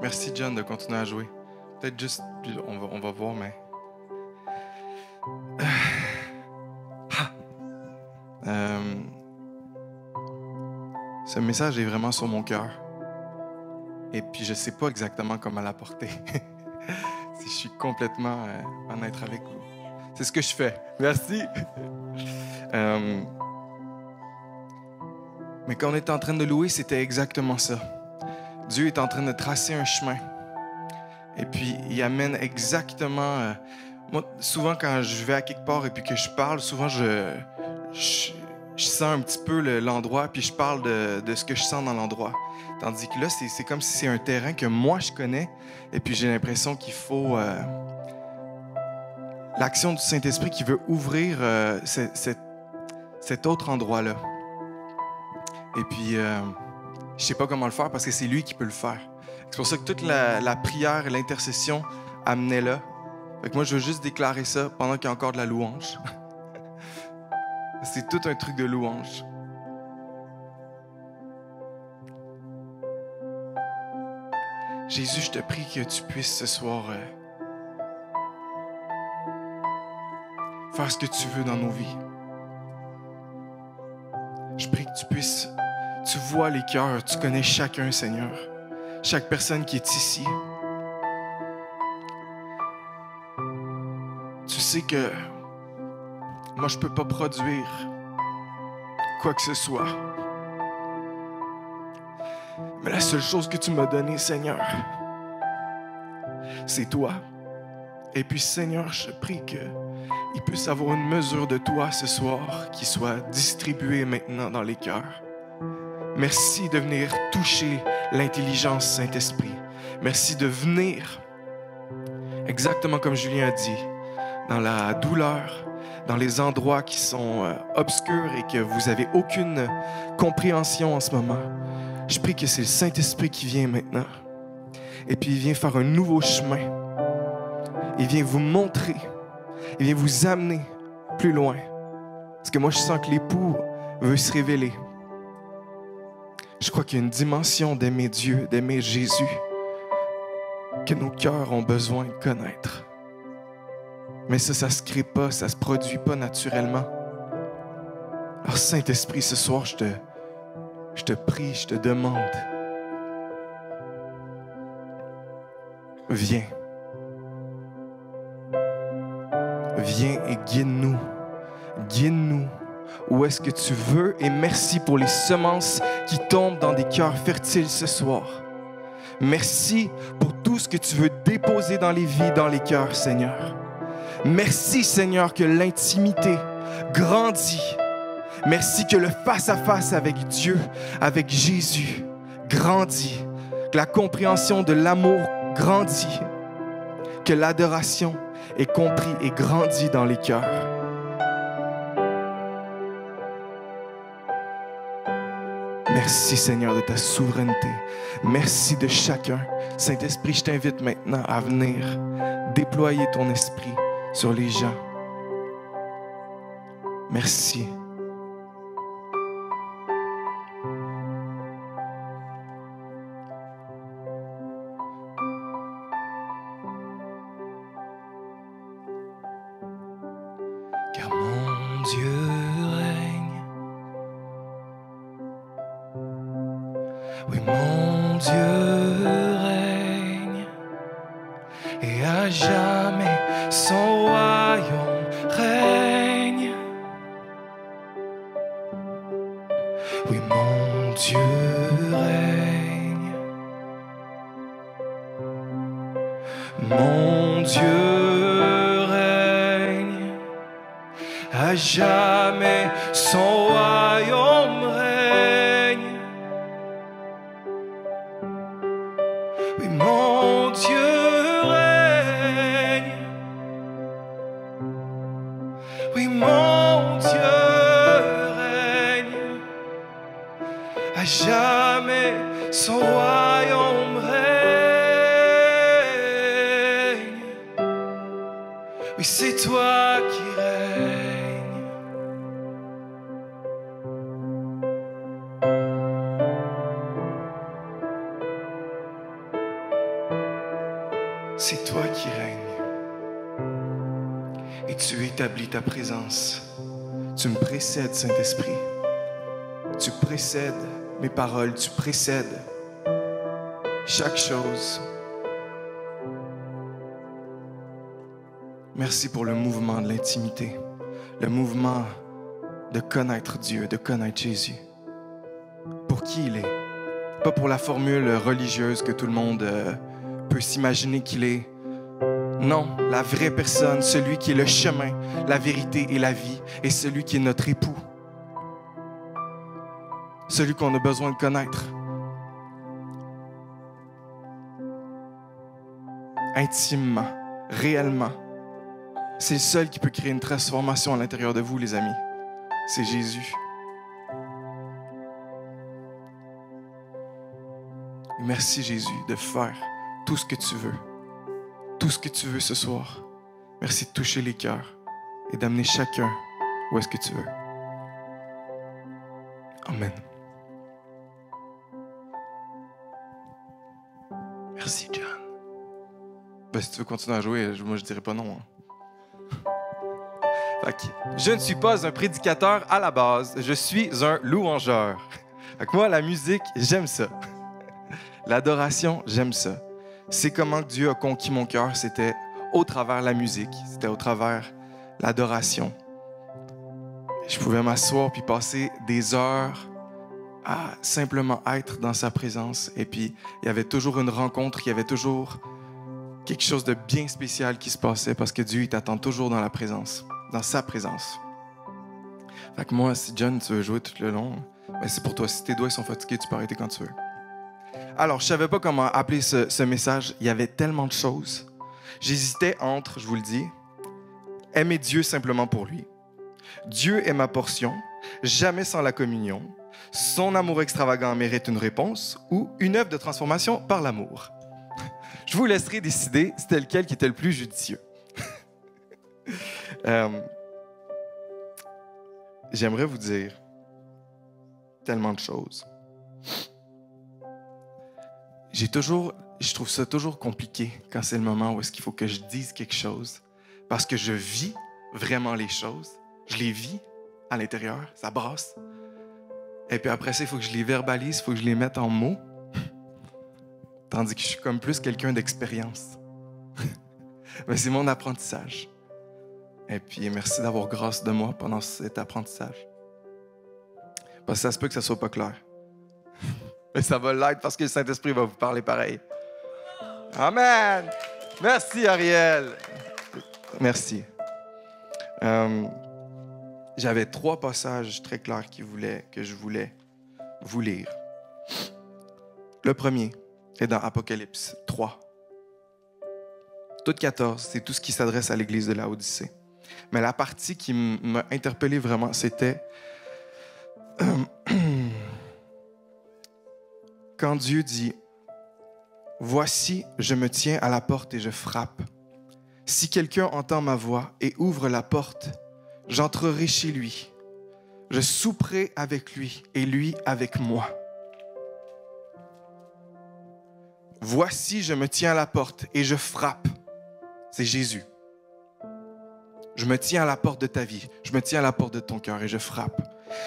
Merci, John, de continuer à jouer. Peut-être juste, puis on va voir, mais... Ce message est vraiment sur mon cœur. Et puis, je ne sais pas exactement comment l'apporter. Si je suis complètement honnête avec vous. C'est ce que je fais. Merci. Mais quand on était en train de louer, c'était exactement ça. Dieu est en train de tracer un chemin. Et puis, il amène exactement... moi, souvent, quand je vais à quelque part et puis que je parle, souvent, je sens un petit peu l'endroit, puis je parle de ce que je sens dans l'endroit. Tandis que là, c'est comme si c'est un terrain que moi, je connais. Et puis, j'ai l'impression qu'il faut... l'action du Saint-Esprit qui veut ouvrir cet autre endroit-là. Et puis, je ne sais pas comment le faire parce que c'est lui qui peut le faire. C'est pour ça que toute la prière et l'intercession amenaient là. Fait que moi, je veux juste déclarer ça pendant qu'il y a encore de la louange. C'est tout un truc de louange. Jésus, je te prie que tu puisses ce soir faire ce que tu veux dans nos vies. Je prie que tu puisses, tu vois les cœurs, tu connais chacun, Seigneur. Chaque personne qui est ici. Tu sais que moi, je ne peux pas produire quoi que ce soit. Mais la seule chose que tu m'as donnée, Seigneur, c'est toi. Et puis, Seigneur, je prie qu'il puisse avoir une mesure de toi ce soir qui soit distribuée maintenant dans les cœurs. Merci de venir toucher l'intelligence, Saint-Esprit. Merci de venir, exactement comme Julien a dit, dans la douleur, dans les endroits qui sont obscurs et que vous n'avez aucune compréhension en ce moment. Je prie que c'est le Saint-Esprit qui vient maintenant. Et puis il vient faire un nouveau chemin. Il vient vous montrer. Il vient vous amener plus loin. Parce que moi, je sens que l'époux veut se révéler. Je crois qu'il y a une dimension d'aimer Dieu, d'aimer Jésus, que nos cœurs ont besoin de connaître. Mais ça ne se crée pas, ça ne se produit pas naturellement. Alors, Saint-Esprit, ce soir, je te prie, je te demande, viens. Viens et guide-nous. Guide-nous où est-ce que tu veux et merci pour les semences qui tombent dans des cœurs fertiles ce soir. Merci pour tout ce que tu veux déposer dans les vies, dans les cœurs, Seigneur. Merci, Seigneur, que l'intimité grandit. Merci que le face-à-face avec Dieu, avec Jésus, grandit. Que la compréhension de l'amour grandit. Que l'adoration est comprise et grandit dans les cœurs. Merci, Seigneur, de ta souveraineté. Merci de chacun. Saint-Esprit, je t'invite maintenant à venir déployer ton esprit sur les gens. Merci. Car mon Dieu règne. Oui, mon Dieu règne. Et à jamais son royaume règne. Oui, mon Dieu règne. Mon Dieu règne. À jamais son royaume règne. Oui, mon Dieu règne. Oui, mon Dieu règne. À jamais son royaume règne. Oui, c'est toi qui règnes. C'est toi qui règnes. Et tu établis ta présence. Tu me précèdes, Saint-Esprit. Tu précèdes mes paroles. Tu précèdes chaque chose. Merci pour le mouvement de l'intimité. Le mouvement de connaître Dieu, de connaître Jésus. Pour qui il est. Pas pour la formule religieuse que tout le monde peut s'imaginer qu'il est. Non, la vraie personne, celui qui est le chemin, la vérité et la vie, et celui qui est notre époux. Celui qu'on a besoin de connaître. Intimement, réellement. C'est le seul qui peut créer une transformation à l'intérieur de vous, les amis. C'est Jésus. Et merci, Jésus, de faire tout ce que tu veux. Tout ce que tu veux ce soir. Merci de toucher les cœurs et d'amener chacun où est-ce que tu veux. Amen. Merci, John. Si tu veux continuer à jouer, moi je dirais pas non. Fait que, je ne suis pas un prédicateur à la base, je suis un louangeur. Fait que moi, la musique, j'aime ça. L'adoration, j'aime ça. C'est comment Dieu a conquis mon cœur, c'était au travers la musique, c'était au travers l'adoration. Je pouvais m'asseoir puis passer des heures à simplement être dans sa présence. Et puis, il y avait toujours une rencontre, il y avait toujours quelque chose de bien spécial qui se passait parce que Dieu, il t'attend toujours dans la présence, dans sa présence. Fait que moi, si John, tu veux jouer tout le long, ben c'est pour toi. Si tes doigts sont fatigués, tu peux arrêter quand tu veux. Alors, je ne savais pas comment appeler ce message. Il y avait tellement de choses. J'hésitais entre, je vous le dis, aimer Dieu simplement pour lui. Dieu est ma portion, jamais sans la communion. Son amour extravagant mérite une réponse ou une œuvre de transformation par l'amour. Je vous laisserai décider c'était lequel qui était le plus judicieux. J'aimerais vous dire tellement de choses. Je trouve ça toujours compliqué quand c'est le moment où est-ce qu'il faut que je dise quelque chose. Parce que je vis vraiment les choses. Je les vis à l'intérieur, ça brasse. Et puis après ça, il faut que je les verbalise, il faut que je les mette en mots. Tandis que je suis comme plus quelqu'un d'expérience. Mais c'est mon apprentissage. Et puis merci d'avoir grâce de moi pendant cet apprentissage. Parce que ça se peut que ça soit pas clair. Mais ça va l'être parce que le Saint-Esprit va vous parler pareil. Amen! Merci, Ariel. Merci. J'avais 3 passages très clairs que je voulais vous lire. Le premier est dans Apocalypse 3. Tout 14, c'est tout ce qui s'adresse à l'église de Laodicée. Mais la partie qui m'a interpellé vraiment, c'était quand Dieu dit « Voici, je me tiens à la porte et je frappe. Si quelqu'un entend ma voix et ouvre la porte, j'entrerai chez lui. Je souperai avec lui et lui avec moi. Voici, je me tiens à la porte et je frappe. » C'est Jésus. Je me tiens à la porte de ta vie. Je me tiens à la porte de ton cœur et je frappe.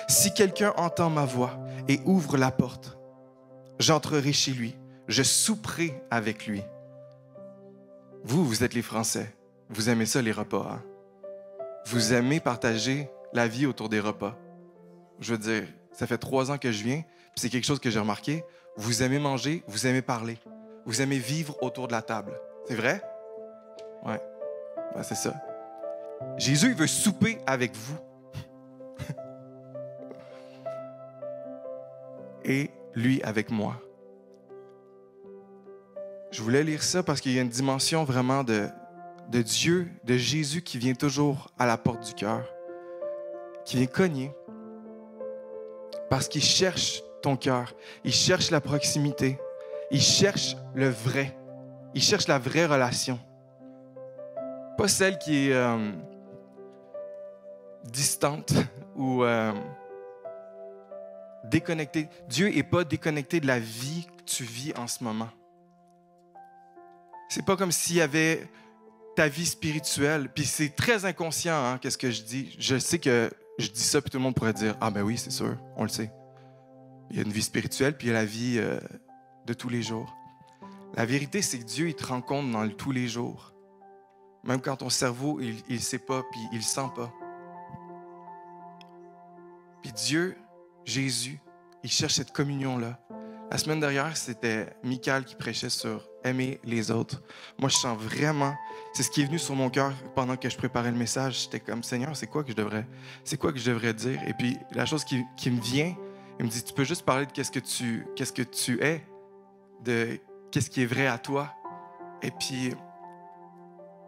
Si quelqu'un entend ma voix et ouvre la porte, j'entrerai chez lui. Je souperai avec lui. Vous êtes les Français. Vous aimez ça, les repas. Hein? Vous aimez partager la vie autour des repas. Je veux dire, ça fait 3 ans que je viens, puis c'est quelque chose que j'ai remarqué. Vous aimez manger, vous aimez parler. Vous aimez vivre autour de la table. C'est vrai? Ouais. Ben, c'est ça. Jésus, il veut souper avec vous. Et lui avec moi. Je voulais lire ça parce qu'il y a une dimension vraiment de Dieu, de Jésus qui vient toujours à la porte du cœur, qui vient cogner parce qu'il cherche ton cœur, il cherche la proximité, il cherche le vrai, il cherche la vraie relation. Pas celle qui est distante ou déconnectée. Dieu n'est pas déconnecté de la vie que tu vis en ce moment. C'est pas comme s'il y avait ta vie spirituelle. Puis c'est très inconscient, hein, qu'est-ce que je dis. Je sais que je dis ça, puis tout le monde pourrait dire « Ah ben oui, c'est sûr, on le sait. » Il y a une vie spirituelle, puis il y a la vie de tous les jours. La vérité, c'est que Dieu, il te rencontre dans le tous les jours. Même quand ton cerveau, il ne sait pas, puis il ne sent pas. Puis Dieu, Jésus, il cherche cette communion-là. La semaine dernière, c'était Michael qui prêchait sur aimer les autres. Moi, je sens vraiment, c'est ce qui est venu sur mon cœur pendant que je préparais le message. J'étais comme, Seigneur, c'est quoi que je devrais dire? Et puis, la chose qui me vient, il me dit, tu peux juste parler de qu'est-ce que tu es, de qu'est-ce qui est vrai à toi. Et puis,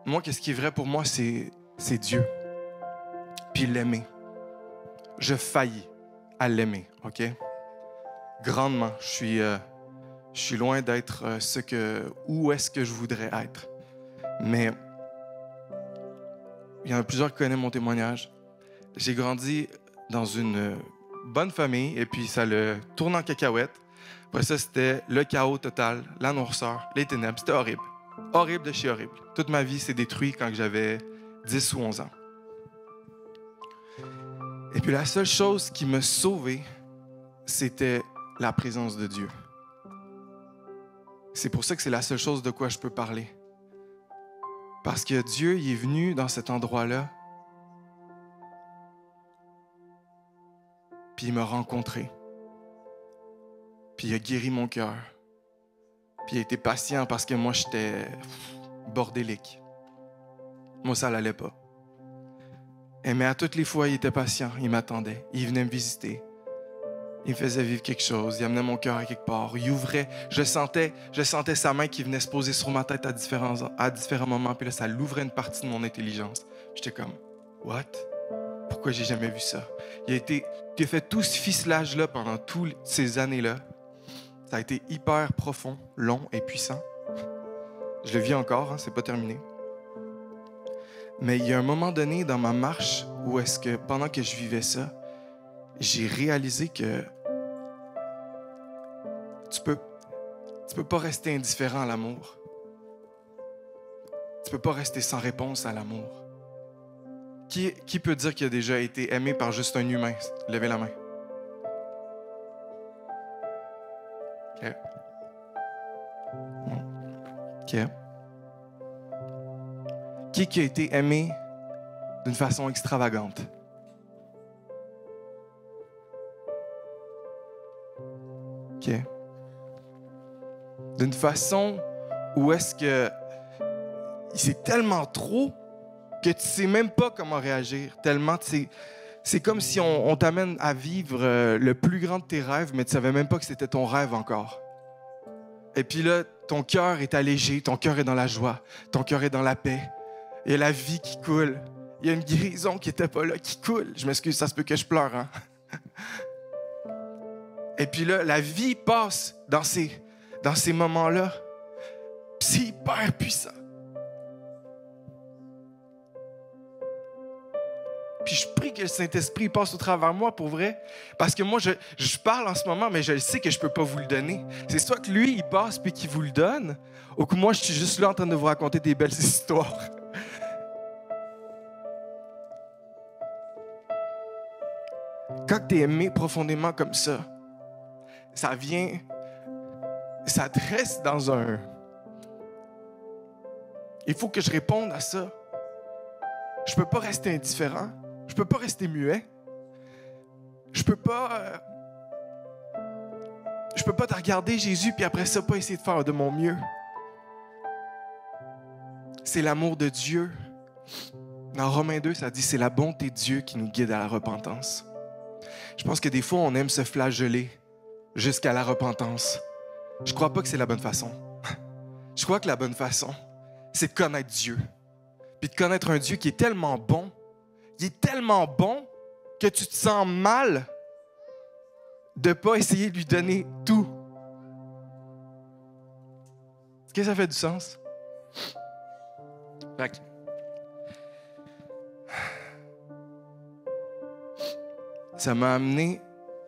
moi, qu'est-ce qui est vrai pour moi, c'est Dieu. Puis l'aimer. Je faillis à l'aimer, OK? Grandement. Je suis loin d'être où est-ce que je voudrais être. Mais il y en a plusieurs qui connaissent mon témoignage. J'ai grandi dans une bonne famille et puis ça le tourne en cacahuète. Après ça, c'était le chaos total, la noirceur, les ténèbres. C'était horrible. Horrible de chez horrible. Toute ma vie s'est détruite quand j'avais 10 ou 11 ans. Et puis la seule chose qui m'a sauvé, c'était la présence de Dieu. C'est pour ça que c'est la seule chose de quoi je peux parler. Parce que Dieu, il est venu dans cet endroit-là, puis il m'a rencontré. Puis il a guéri mon cœur. Puis il a été patient parce que moi, j'étais bordélique. Moi, ça l'allait pas. Mais à toutes les fois, il était patient, il m'attendait. Il venait me visiter. Il me faisait vivre quelque chose. Il amenait mon cœur à quelque part. Il ouvrait. Je sentais sa main qui venait se poser sur ma tête à différents moments. Puis là, ça l'ouvrait une partie de mon intelligence. J'étais comme, what? Pourquoi j'ai jamais vu ça? Il a fait tout ce ficelage-là pendant toutes ces années-là. Ça a été hyper profond, long et puissant. Je le vis encore, hein, c'est pas terminé. Mais il y a un moment donné dans ma marche où est-ce que, pendant que je vivais ça, j'ai réalisé que tu peux pas rester indifférent à l'amour. Tu peux pas rester sans réponse à l'amour. Qui peut dire qu'il a déjà été aimé par juste un humain? Levez la main. OK. OK. Qui a été aimé d'une façon extravagante? OK. D'une façon où est-ce que c'est tellement trop que tu sais même pas comment réagir. Tellement c'est comme si on t'amène à vivre le plus grand de tes rêves, mais tu savais même pas que c'était ton rêve encore. Et puis là, ton cœur est allégé, ton cœur est dans la joie, ton cœur est dans la paix. Il y a la vie qui coule. Il y a une guérison qui n'était pas là, qui coule. Je m'excuse, ça se peut que je pleure, hein? Et puis là, la vie passe dans ces moments-là. C'est hyper puissant. Puis je prie que le Saint-Esprit passe au travers de moi, pour vrai. Parce que moi, je parle en ce moment, mais je le sais que je ne peux pas vous le donner. C'est soit que lui, il passe puis qu'il vous le donne, ou que moi, je suis juste là en train de vous raconter des belles histoires. Quand tu es aimé profondément comme ça dresse dans un... Il faut que je réponde à ça. Je peux pas rester indifférent. Je peux pas rester muet. Je peux pas te regarder, Jésus, puis après ça, pas essayer de faire de mon mieux. C'est l'amour de Dieu. Dans Romains 2, ça dit, c'est la bonté de Dieu qui nous guide à la repentance. Je pense que des fois, on aime se flageller jusqu'à la repentance. Je crois pas que c'est la bonne façon. Je crois que la bonne façon, c'est de connaître Dieu. Puis de connaître un Dieu qui est tellement bon, il est tellement bon que tu te sens mal de ne pas essayer de lui donner tout. Est-ce que ça fait du sens? Fait que... Ça m'a amené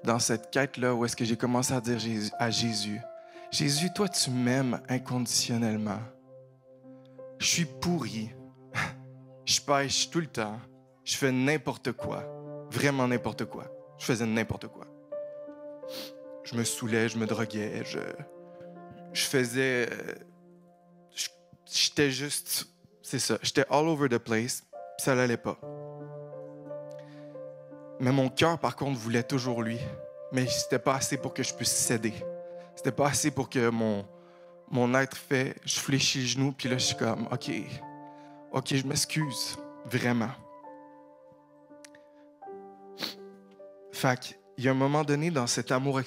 dans cette quête-là où est-ce que j'ai commencé à dire à Jésus, « Jésus, toi, tu m'aimes inconditionnellement. Je suis pourri. Je pêche tout le temps. Je fais n'importe quoi. Vraiment n'importe quoi. Je faisais n'importe quoi. Je me saoulais, je me droguais, je faisais... J'étais juste... C'est ça. J'étais all over the place. Puis ça l'allait pas. Mais mon cœur, par contre, voulait toujours lui. Mais c'était pas assez pour que je puisse céder. C'était pas assez pour que mon être fait... Je fléchis les genoux, puis là, je suis comme, OK, je m'excuse. Vraiment. Fait qu'il y a un moment donné, dans cet amour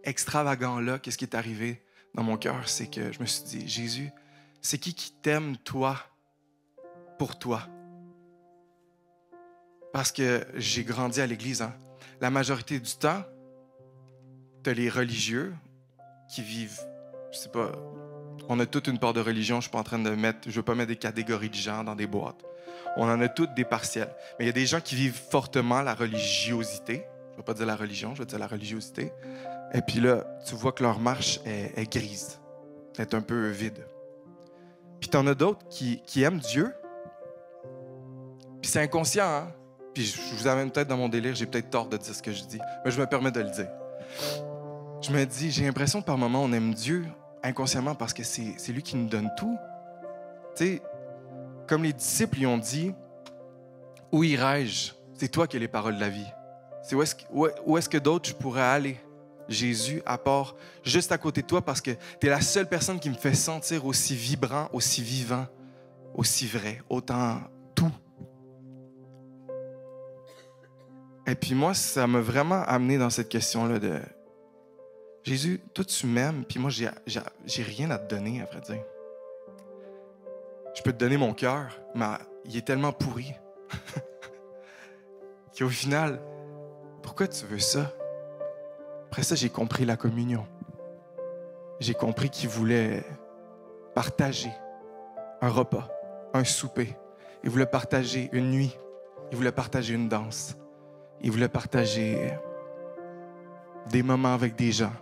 extravagant-là, qu'est-ce qui est arrivé dans mon cœur? C'est que je me suis dit, Jésus, c'est qui t'aime, toi, pour toi? Parce que j'ai grandi à l'église. Hein? La majorité du temps, t'as les religieux qui vivent, je sais pas, on a toute une part de religion, je veux pas mettre des catégories de gens dans des boîtes. On en a toutes des partiels. Mais il y a des gens qui vivent fortement la religiosité. Je vais pas dire la religion, je vais dire la religiosité. Et puis là, tu vois que leur marche est grise. Elle est un peu vide. Puis t'en as d'autres qui aiment Dieu. Puis c'est inconscient, hein? Puis je vous amène peut-être dans mon délire, j'ai peut-être tort de dire ce que je dis, mais je me permets de le dire. Je me dis, j'ai l'impression que par moments, on aime Dieu inconsciemment parce que c'est lui qui nous donne tout. Tu sais, comme les disciples lui ont dit, où irai-je? C'est toi qui as les paroles de la vie. C'est où est-ce que d'autres je pourrais aller? Jésus, à part juste à côté de toi, parce que tu es la seule personne qui me fait sentir aussi vibrant, aussi vivant, aussi vrai, autant tout. Et puis moi, ça m'a vraiment amené dans cette question-là de Jésus, toi tu m'aimes, puis moi j'ai rien à te donner, à vrai dire. Je peux te donner mon cœur, mais il est tellement pourri qu'au final, pourquoi tu veux ça? Après ça, j'ai compris la communion. J'ai compris qu'il voulait partager un repas, un souper. Il voulait partager une nuit. Il voulait partager une danse. Il voulait partager des moments avec des gens.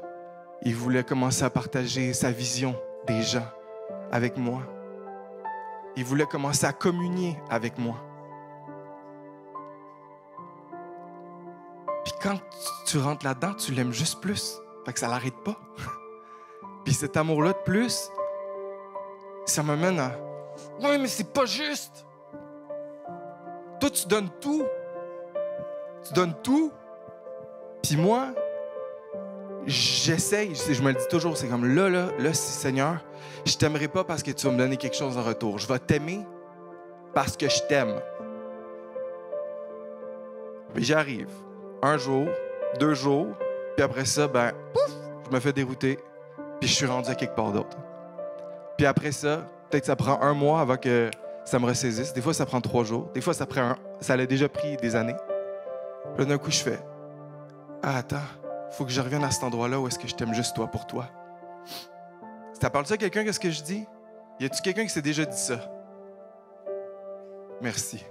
Il voulait commencer à partager sa vision des gens avec moi. Il voulait commencer à communier avec moi. Puis quand tu rentres là-dedans, tu l'aimes juste plus. Fait que ça l'arrête pas. Puis cet amour-là de plus, ça m'amène à... Ouais, mais c'est pas juste. Toi, tu donnes tout. Tu donnes tout. Puis moi, j'essaye, je me le dis toujours, c'est comme là, Seigneur, je t'aimerai pas parce que tu vas me donner quelque chose en retour. Je vais t'aimer parce que je t'aime. Puis j'arrive. 1 jour, 2 jours, puis après ça, pouf, je me fais dérouter, puis je suis rendu à quelque part d'autre. Puis après ça, peut-être ça prend 1 mois avant que ça me ressaisisse. Des fois, ça prend 3 jours. Des fois, ça l'a déjà pris des années. Puis d'un coup, je fais « Ah, attends, faut que je revienne à cet endroit-là où est-ce que je t'aime juste toi pour toi. » Ça parle-tu à quelqu'un qu'est-ce que je dis? Y a-tu quelqu'un qui s'est déjà dit ça? Merci.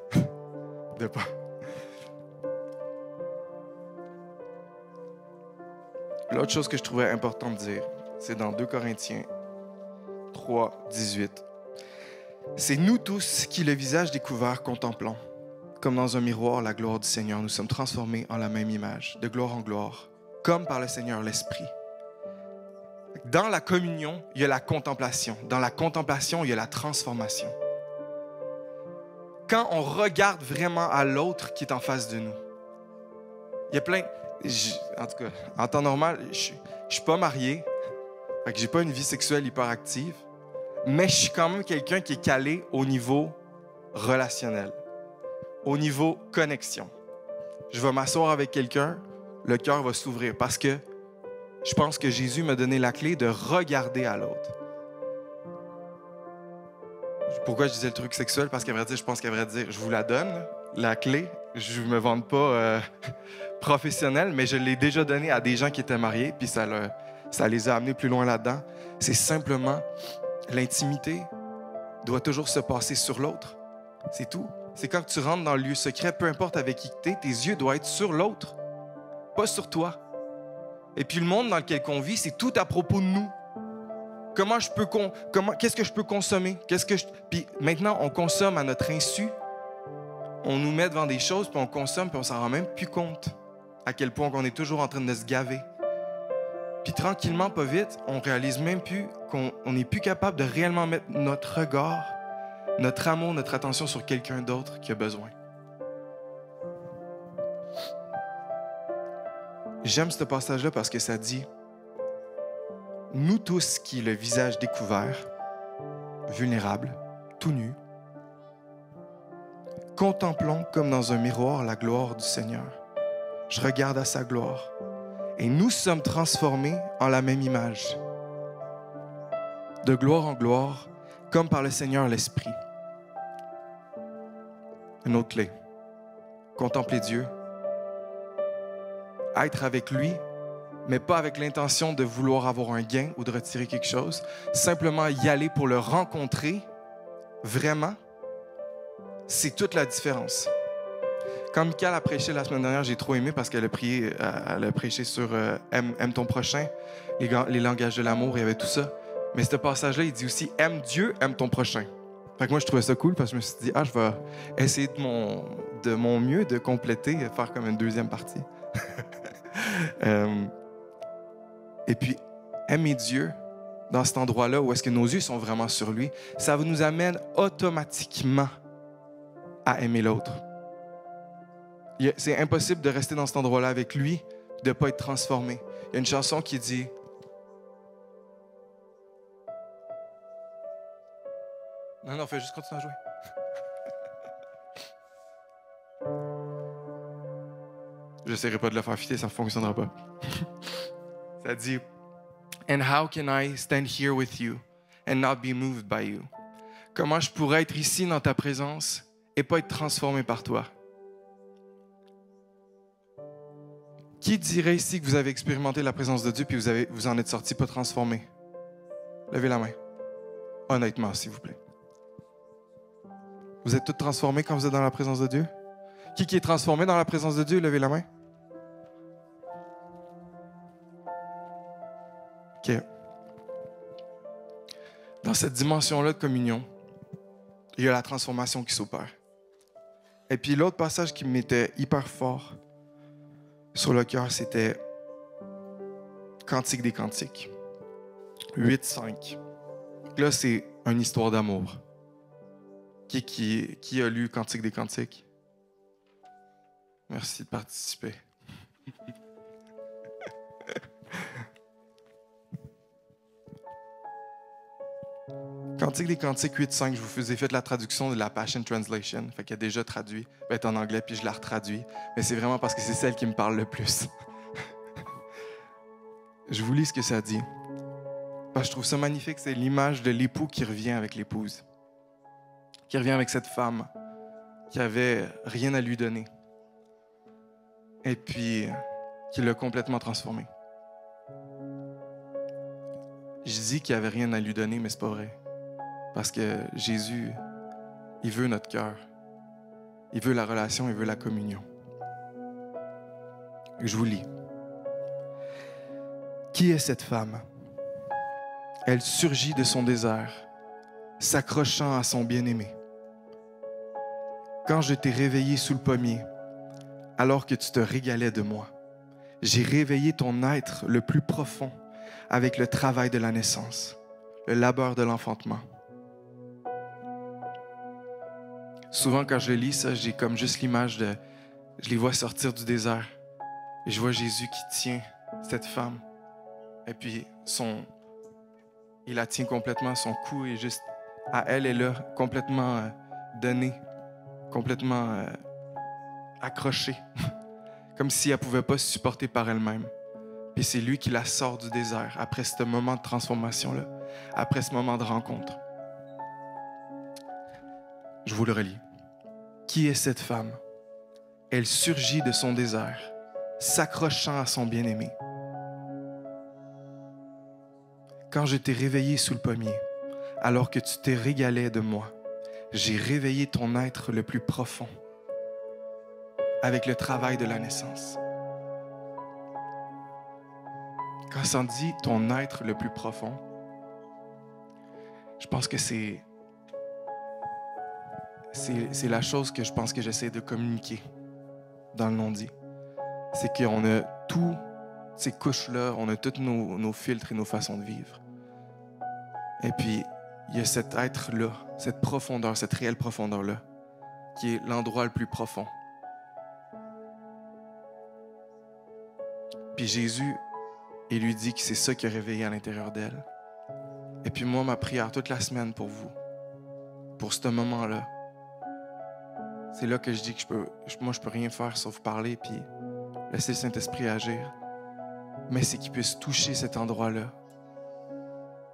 De pas. L'autre chose que je trouvais important de dire, c'est dans 2 Corinthiens 3, 18. C'est nous tous qui, le visage découvert, contemplons. Comme dans un miroir, la gloire du Seigneur, nous sommes transformés en la même image, de gloire en gloire, comme par le Seigneur l'Esprit. Dans la communion, il y a la contemplation. Dans la contemplation, il y a la transformation. Quand on regarde vraiment à l'autre qui est en face de nous, il y a plein... En tout cas, en temps normal, je suis pas marié, fait que j'ai pas une vie sexuelle hyper active, mais je suis quand même quelqu'un qui est calé au niveau relationnel, au niveau connexion. Je vais m'asseoir avec quelqu'un, le cœur va s'ouvrir parce que je pense que Jésus m'a donné la clé de regarder à l'autre. Pourquoi je disais le truc sexuel? Parce qu'à vrai dire, je pense qu'à vrai dire, je vous la donne, la clé. Je ne me vante pas professionnel, mais je l'ai déjà donné à des gens qui étaient mariés, puis ça les a amenés plus loin là-dedans. C'est simplement, l'intimité doit toujours se passer sur l'autre. C'est tout. C'est quand tu rentres dans le lieu secret, peu importe avec qui tu es, tes yeux doivent être sur l'autre, pas sur toi. Et puis le monde dans lequel on vit, c'est tout à propos de nous. Qu'est-ce que je peux consommer? Puis maintenant, on consomme à notre insu. On nous met devant des choses, puis on consomme, puis on s'en rend même plus compte à quel point on est toujours en train de se gaver. Puis tranquillement, pas vite, on réalise même plus qu'on n'est plus capable de réellement mettre notre regard, notre amour, notre attention sur quelqu'un d'autre qui a besoin. J'aime ce passage-là parce que ça dit « Nous tous qui, le visage découvert, vulnérables, tout nus, contemplons comme dans un miroir la gloire du Seigneur. Je regarde à sa gloire. Et nous sommes transformés en la même image, de gloire en gloire, comme par le Seigneur l'Esprit. » Une autre clé. Contempler Dieu. Être avec lui, mais pas avec l'intention de vouloir avoir un gain ou de retirer quelque chose. Simplement y aller pour le rencontrer, vraiment, c'est toute la différence. Quand Michael a prêché la semaine dernière, j'ai trop aimé parce qu'elle a prêché sur aime ton prochain, les langages de l'amour, il y avait tout ça. Mais ce passage-là, il dit aussi aime Dieu, aime ton prochain. Fait que moi, je trouvais ça cool parce que je me suis dit, je vais essayer de mon mieux de compléter, faire comme une deuxième partie. Et puis, aimer Dieu dans cet endroit-là où est-ce que nos yeux sont vraiment sur lui, ça nous amène automatiquement à aimer l'autre. C'est impossible de rester dans cet endroit-là avec lui, de ne pas être transformé. Il y a une chanson qui dit « Non, fais juste continuer à jouer. » J'essaierai pas de le faire fitter, ça ne fonctionnera pas. Ça dit « And how can I stand here with you and not be moved by you? » Comment je pourrais être ici dans ta présence et pas être transformé par toi? Qui dirait ici que vous avez expérimenté la présence de Dieu puis vous en êtes sorti pas transformé? Levez la main. Honnêtement, s'il vous plaît. Vous êtes tous transformés quand vous êtes dans la présence de Dieu? Qui est transformé dans la présence de Dieu? Levez la main. OK. Dans cette dimension-là de communion, il y a la transformation qui s'opère. Et puis l'autre passage qui m'était hyper fort sur le cœur, c'était Cantique des Cantiques. 8-5. Là, c'est une histoire d'amour. Qui a lu Cantique des Cantiques? Merci de participer. Cantique des Cantiques 8-5, je vous ai fait la traduction de la Passion Translation. Fait qu'elle a déjà traduit. Elle est en anglais, puis je la retraduis. Mais c'est vraiment parce que c'est celle qui me parle le plus. Je vous lis ce que ça dit. Parce que je trouve ça magnifique. C'est l'image de l'époux qui revient avec l'épouse. Qui revient avec cette femme qui avait rien à lui donner. Et puis, qui l'a complètement transformé. Je dis qu'il n'y avait rien à lui donner, mais c'est pas vrai. Parce que Jésus, il veut notre cœur. Il veut la relation, il veut la communion. Je vous lis. Qui est cette femme? Elle surgit de son désert, s'accrochant à son bien-aimé. Quand je t'ai réveillé sous le pommier, alors que tu te régalais de moi, j'ai réveillé ton être le plus profond avec le travail de la naissance, le labeur de l'enfantement. Souvent, quand je lis ça, j'ai comme juste l'image de... Je les vois sortir du désert et je vois Jésus qui tient cette femme. Et puis, il la tient complètement, son cou est juste à elle est là, complètement donné, complètement accrochée, comme si elle ne pouvait pas se supporter par elle-même. Puis c'est lui qui la sort du désert après ce moment de transformation-là, après ce moment de rencontre. Je vous le relis. Qui est cette femme? Elle surgit de son désert, s'accrochant à son bien-aimé. Quand je t'ai réveillé sous le pommier, alors que tu t'es régalé de moi, j'ai réveillé ton être le plus profond avec le travail de la naissance. Quand ça dit ton être le plus profond, Je pense que c'est la chose que je pense que j'essaie de communiquer dans le non-dit. C'est qu'on a toutes ces couches-là, on a tous nos filtres et nos façons de vivre. Et puis, il y a cet être-là, cette profondeur, cette réelle profondeur-là, qui est l'endroit le plus profond. Puis Jésus, il lui dit que c'est ça qui a réveillé à l'intérieur d'elle. Et puis moi, ma prière toute la semaine pour vous, pour ce moment-là, c'est là que je dis que je peux rien faire sauf parler puis laisser le Saint-Esprit agir. Mais c'est qu'il puisse toucher cet endroit-là,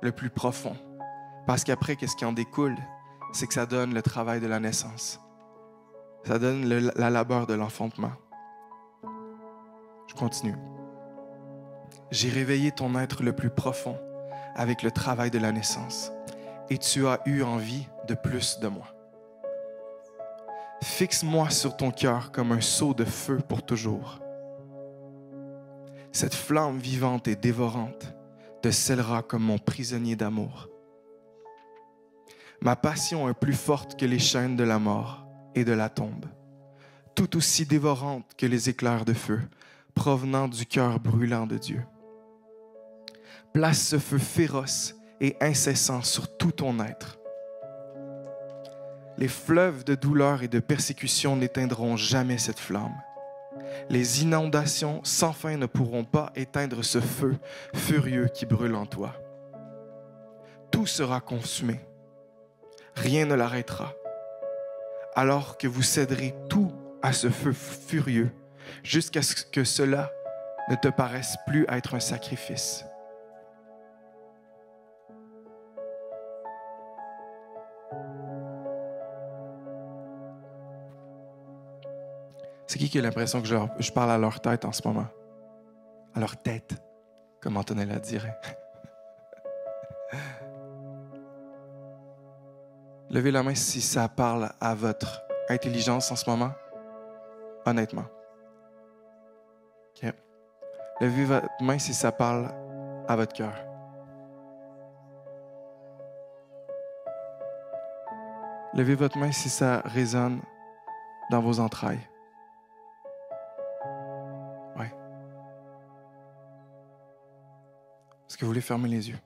le plus profond. Parce qu'après, qu'est-ce qui en découle? C'est que ça donne le travail de la naissance. Ça donne la labeur de l'enfantement. Je continue. J'ai réveillé ton être le plus profond avec le travail de la naissance, et tu as eu envie de plus de moi. Fixe-moi sur ton cœur comme un seau de feu pour toujours. Cette flamme vivante et dévorante te scellera comme mon prisonnier d'amour. Ma passion est plus forte que les chaînes de la mort et de la tombe, tout aussi dévorante que les éclairs de feu provenant du cœur brûlant de Dieu. Place ce feu féroce et incessant sur tout ton être. Les fleuves de douleur et de persécution n'éteindront jamais cette flamme. Les inondations sans fin ne pourront pas éteindre ce feu furieux qui brûle en toi. Tout sera consumé. Rien ne l'arrêtera. Alors que vous céderez tout à ce feu furieux, jusqu'à ce que cela ne te paraisse plus être un sacrifice. C'est qui a l'impression que je parle à leur tête en ce moment? À leur tête, comme Antonella dirait. Levez la main si ça parle à votre intelligence en ce moment. Honnêtement. Okay. Levez votre main si ça parle à votre cœur. Levez votre main si ça résonne dans vos entrailles. Ouais. Est-ce que vous voulez fermer les yeux?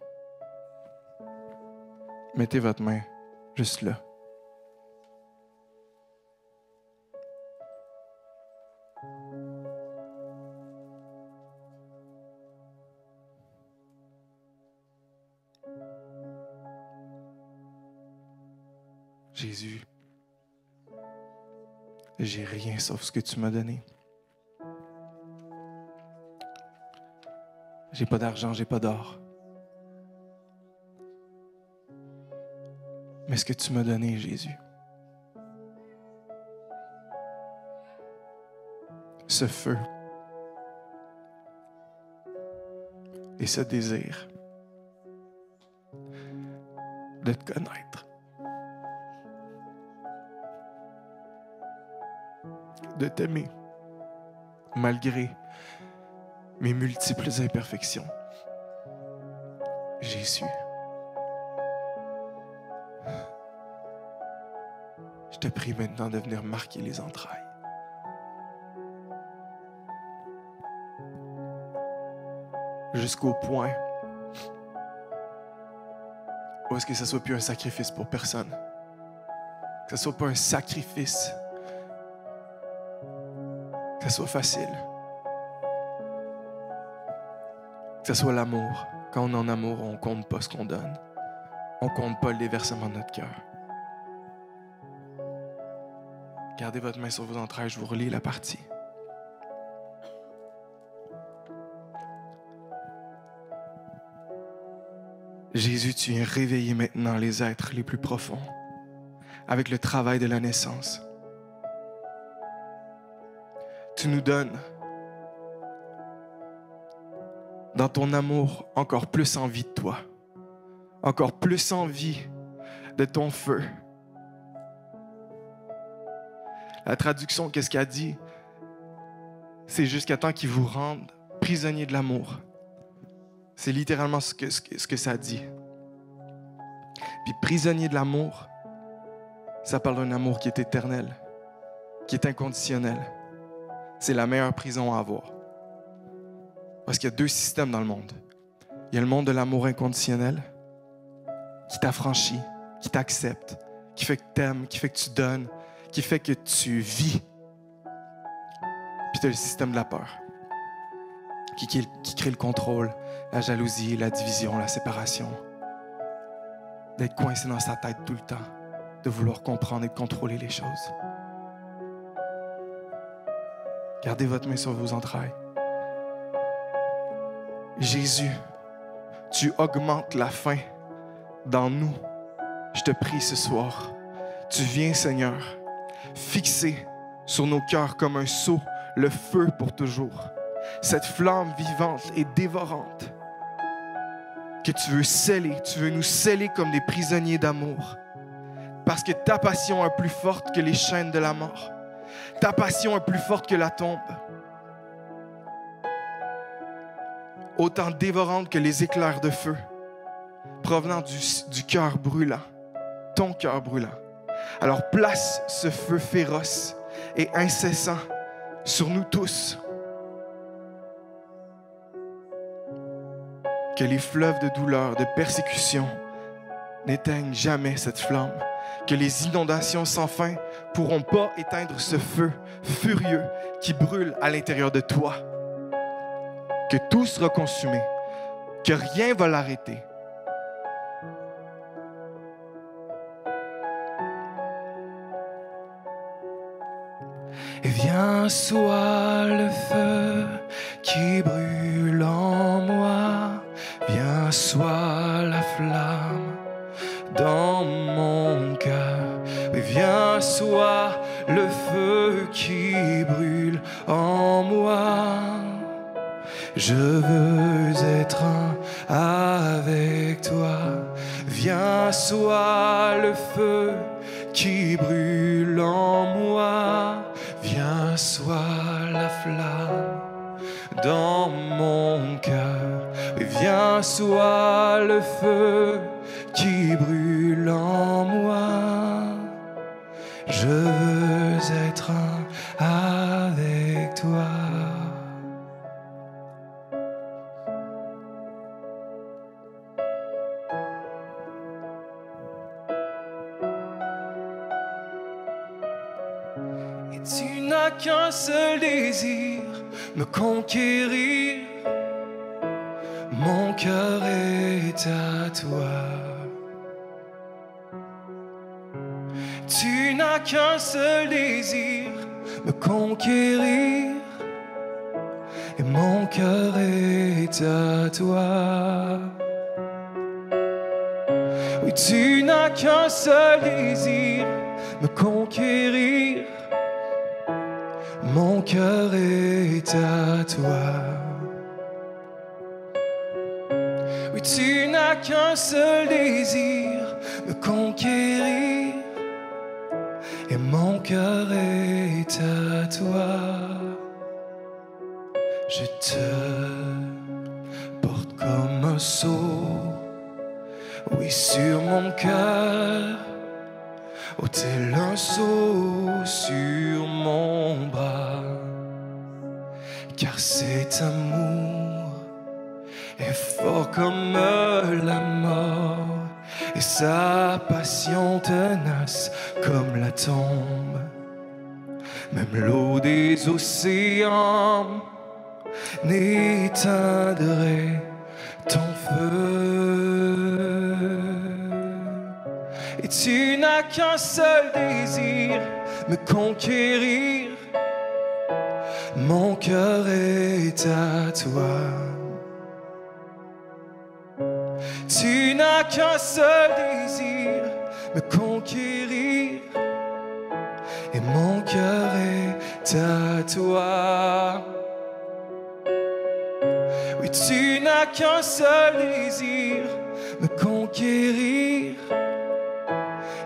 Mettez votre main juste là. Jésus, j'ai rien sauf ce que tu m'as donné. J'ai pas d'argent, j'ai pas d'or. Mais ce que tu m'as donné, Jésus, ce feu et ce désir de te connaître, de t'aimer, malgré mes multiples imperfections. Jésus, je te prie maintenant de venir marquer les entrailles. Jusqu'au point où est-ce que ça soit plus un sacrifice pour personne. Que ça soit pas un sacrifice. Que ça soit facile. Que ça soit l'amour. Quand on est en amour, on compte pas ce qu'on donne. On compte pas le déversement de notre cœur. Gardez votre main sur vos entrailles, je vous relis la partie. Jésus, tu viens réveiller maintenant les êtres les plus profonds avec le travail de la naissance. Tu nous donnes, dans ton amour, encore plus envie de toi, encore plus envie de ton feu. La traduction, qu'est-ce qu'elle dit? C'est jusqu'à temps qu'il vous rende prisonniers de l'amour. C'est littéralement ce que ça dit. Puis prisonnier de l'amour, ça parle d'un amour qui est éternel, qui est inconditionnel. C'est la meilleure prison à avoir. Parce qu'il y a deux systèmes dans le monde. Il y a le monde de l'amour inconditionnel qui t'affranchit, qui t'accepte, qui fait que tu aimes, qui fait que tu donnes, qui fait que tu vis. Puis tu as le système de la peur qui crée le contrôle, la jalousie, la division, la séparation. D'être coincé dans sa tête tout le temps, de vouloir comprendre et de contrôler les choses. Gardez votre main sur vos entrailles. Jésus, tu augmentes la faim dans nous. Je te prie ce soir. Tu viens, Seigneur, fixer sur nos cœurs comme un sceau le feu pour toujours. Cette flamme vivante et dévorante que tu veux sceller. Tu veux nous sceller comme des prisonniers d'amour. Parce que ta passion est plus forte que les chaînes de la mort. Ta passion est plus forte que la tombe. Autant dévorante que les éclairs de feu provenant du cœur brûlant, ton cœur brûlant. Alors place ce feu féroce et incessant sur nous tous. Que les fleuves de douleur, de persécution n'éteignent jamais cette flamme. Que les inondations sans fin ne pourront pas éteindre ce feu furieux qui brûle à l'intérieur de toi. Que tout sera consumé, que rien ne va l'arrêter. Et viens, sois le feu qui brûle en moi. Viens, sois la flamme dans mon cœur. Et viens, sois le feu qui brûle en moi. Je veux être un avec toi. Viens, sois le feu qui brûle en moi. Viens, sois la flamme dans mon cœur. Viens, sois le feu qui brûle en moi. Je veux être un avec toi. Tu n'as qu'un seul désir, me conquérir. Mon cœur est à toi. Tu n'as qu'un seul désir, me conquérir. Et mon cœur est à toi. Oui, tu n'as qu'un seul désir, me conquérir. Mon cœur est à toi. Oui, tu n'as qu'un seul désir, me conquérir. Et mon cœur est à toi. Je te porte comme un sceau, oui, sur mon cœur. Oh, tel un sceau sur mon bras, car cet amour est fort comme la mort, et sa passion tenace comme la tombe. Même l'eau des océans n'éteindrait ton feu. Et tu n'as qu'un seul désir, me conquérir. Mon cœur est à toi. Tu n'as qu'un seul désir, me conquérir. Et mon cœur est à toi. Oui, tu n'as qu'un seul désir, me conquérir.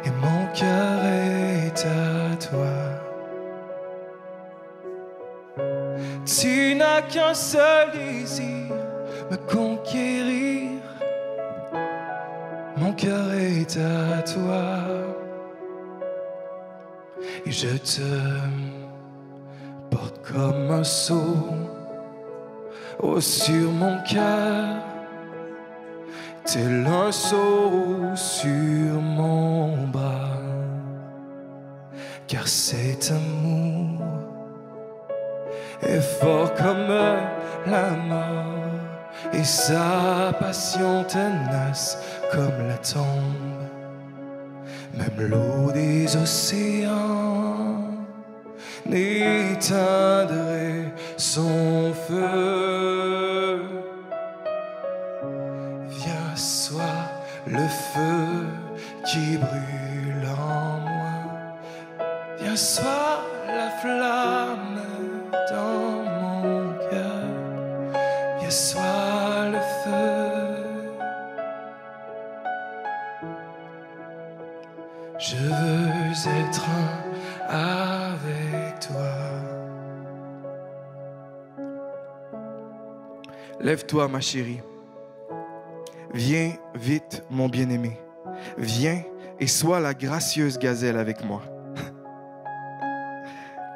Et mon cœur est à toi. Tu n'as qu'un seul désir, me conquérir. Mon cœur est à toi et je te porte comme un sceau sur mon cœur, tel un sceau sur mon bras, car cet amour est fort comme la mort et sa passion tenace comme la tombe. Même l'eau des océans n'éteindrait son feu. Viens, sois le feu qui brûle en moi. Viens, sois la flamme dans mon cœur. Viens, sois le feu. Je veux être un avec toi. Lève-toi, ma chérie. Viens vite, mon bien-aimé. Viens et sois la gracieuse gazelle avec moi.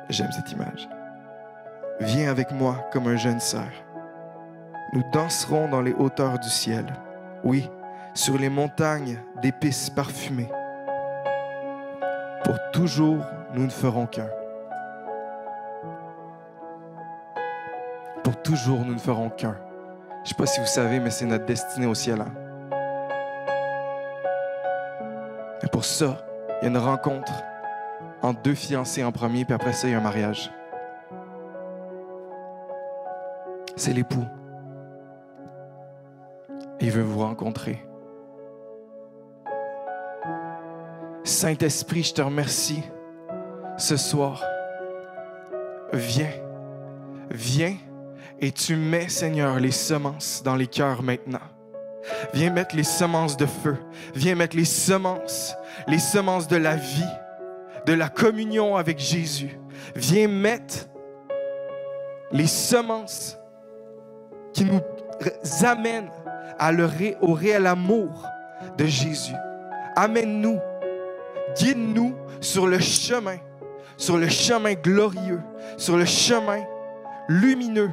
J'aime cette image. Viens avec moi comme un jeune sœur. Nous danserons dans les hauteurs du ciel. Oui, sur les montagnes d'épices parfumées. Pour toujours, nous ne ferons qu'un. Pour toujours, nous ne ferons qu'un. Je ne sais pas si vous savez, mais c'est notre destinée au ciel. Hein? Et pour ça, il y a une rencontre entre deux fiancés en premier, puis après ça, il y a un mariage. C'est l'époux. Et il veut vous rencontrer. Saint-Esprit, je te remercie ce soir. Viens, viens et tu mets, Seigneur, les semences dans les cœurs maintenant. Viens mettre les semences de feu. Viens mettre les semences de la vie, de la communion avec Jésus. Viens mettre les semences qui nous amènent au réel amour de Jésus. Amène-nous, guide-nous sur le chemin glorieux, sur le chemin lumineux.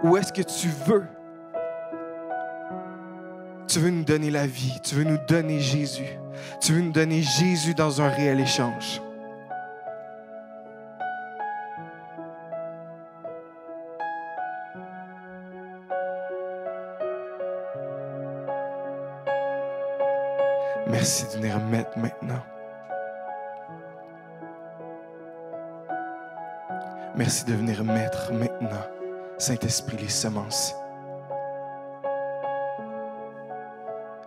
Où est-ce que tu veux? Tu veux nous donner la vie, tu veux nous donner Jésus. Tu veux nous donner Jésus dans un réel échange. Merci de venir mettre maintenant. Merci de venir mettre maintenant, Saint-Esprit, les semences.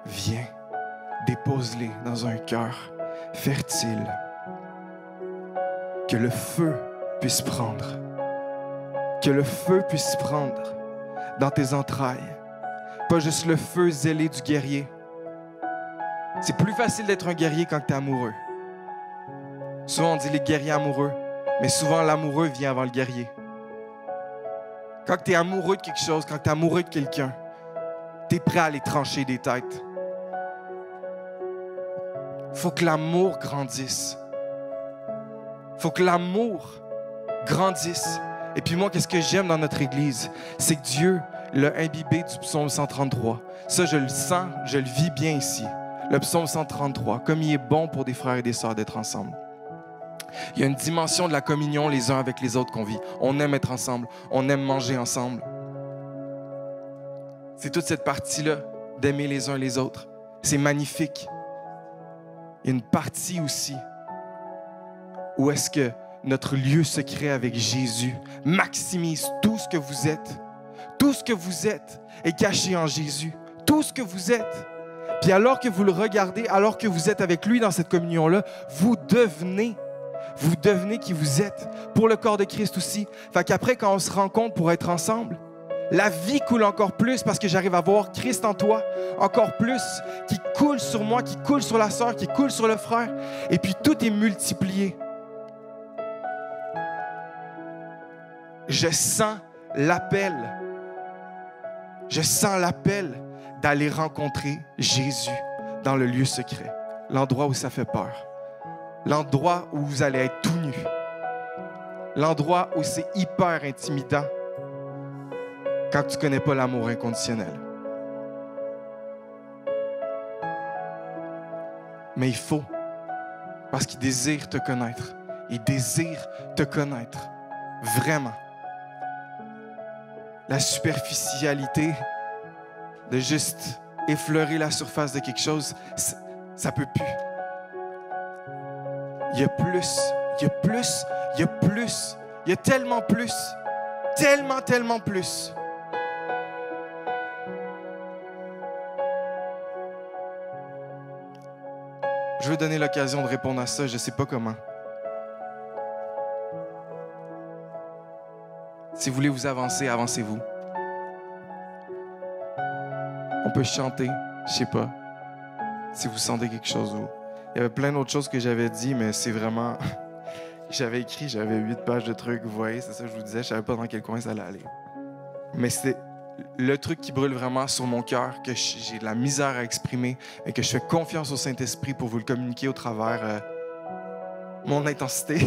Viens, dépose-les dans un cœur fertile. Que le feu puisse prendre. Que le feu puisse prendre dans tes entrailles. Pas juste le feu zélé du guerrier. C'est plus facile d'être un guerrier quand tu es amoureux. Souvent, on dit les guerriers amoureux, mais souvent, l'amoureux vient avant le guerrier. Quand tu es amoureux de quelque chose, quand tu es amoureux de quelqu'un, tu es prêt à aller trancher des têtes. Il faut que l'amour grandisse. Il faut que l'amour grandisse. Et puis moi, qu'est-ce que j'aime dans notre Église? C'est que Dieu l'a imbibé du psaume 133. Ça, je le sens, je le vis bien ici. Le psaume 133, comme il est bon pour des frères et des sœurs d'être ensemble. Il y a une dimension de la communion les uns avec les autres qu'on vit. On aime être ensemble, on aime manger ensemble. C'est toute cette partie-là d'aimer les uns les autres. C'est magnifique. Il y a une partie aussi où est-ce que notre lieu secret avec Jésus maximise tout ce que vous êtes. Tout ce que vous êtes est caché en Jésus. Tout ce que vous êtes. Puis alors que vous le regardez, alors que vous êtes avec lui dans cette communion-là, vous devenez qui vous êtes pour le corps de Christ aussi. Fait qu'après, quand on se rencontre pour être ensemble, la vie coule encore plus parce que j'arrive à voir Christ en toi, encore plus, qui coule sur moi, qui coule sur la sœur, qui coule sur le frère. Et puis tout est multiplié. Je sens l'appel. Je sens l'appel d'aller rencontrer Jésus dans le lieu secret, l'endroit où ça fait peur, l'endroit où vous allez être tout nu, l'endroit où c'est hyper intimidant quand tu ne connais pas l'amour inconditionnel. Mais il faut, parce qu'il désire te connaître. Il désire te connaître, vraiment. La superficialité de juste effleurer la surface de quelque chose, ça peut plus. Il y a plus, il y a plus, il y a plus, il y a tellement plus, tellement plus. Je veux donner l'occasion de répondre à ça, je ne sais pas comment. Si vous voulez vous avancer, avancez-vous. On peut chanter, je ne sais pas, si vous sentez quelque chose. Il y avait plein d'autres choses que j'avais dit, mais c'est vraiment... J'avais 8 pages de trucs, vous voyez, c'est ça que je vous disais, je ne savais pas dans quel coin ça allait aller. Mais c'est le truc qui brûle vraiment sur mon cœur, que j'ai de la misère à exprimer, et que je fais confiance au Saint-Esprit pour vous le communiquer au travers mon intensité.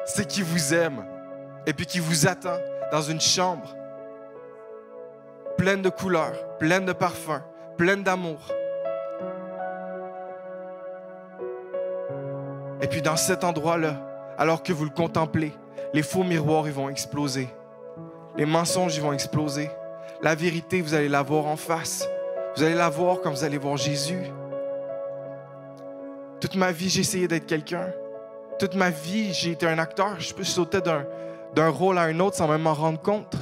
C'est qu'il vous aime, et puis qu'il vous attend dans une chambre pleine de couleurs, pleine de parfums, pleine d'amour. Et puis dans cet endroit-là, alors que vous le contemplez, les faux miroirs, ils vont exploser. Les mensonges, ils vont exploser. La vérité, vous allez la voir en face. Vous allez la voir comme vous allez voir Jésus. Toute ma vie, j'ai essayé d'être quelqu'un. Toute ma vie, j'ai été un acteur. Je peux sauter d'un rôle à un autre sans même m'en rendre compte.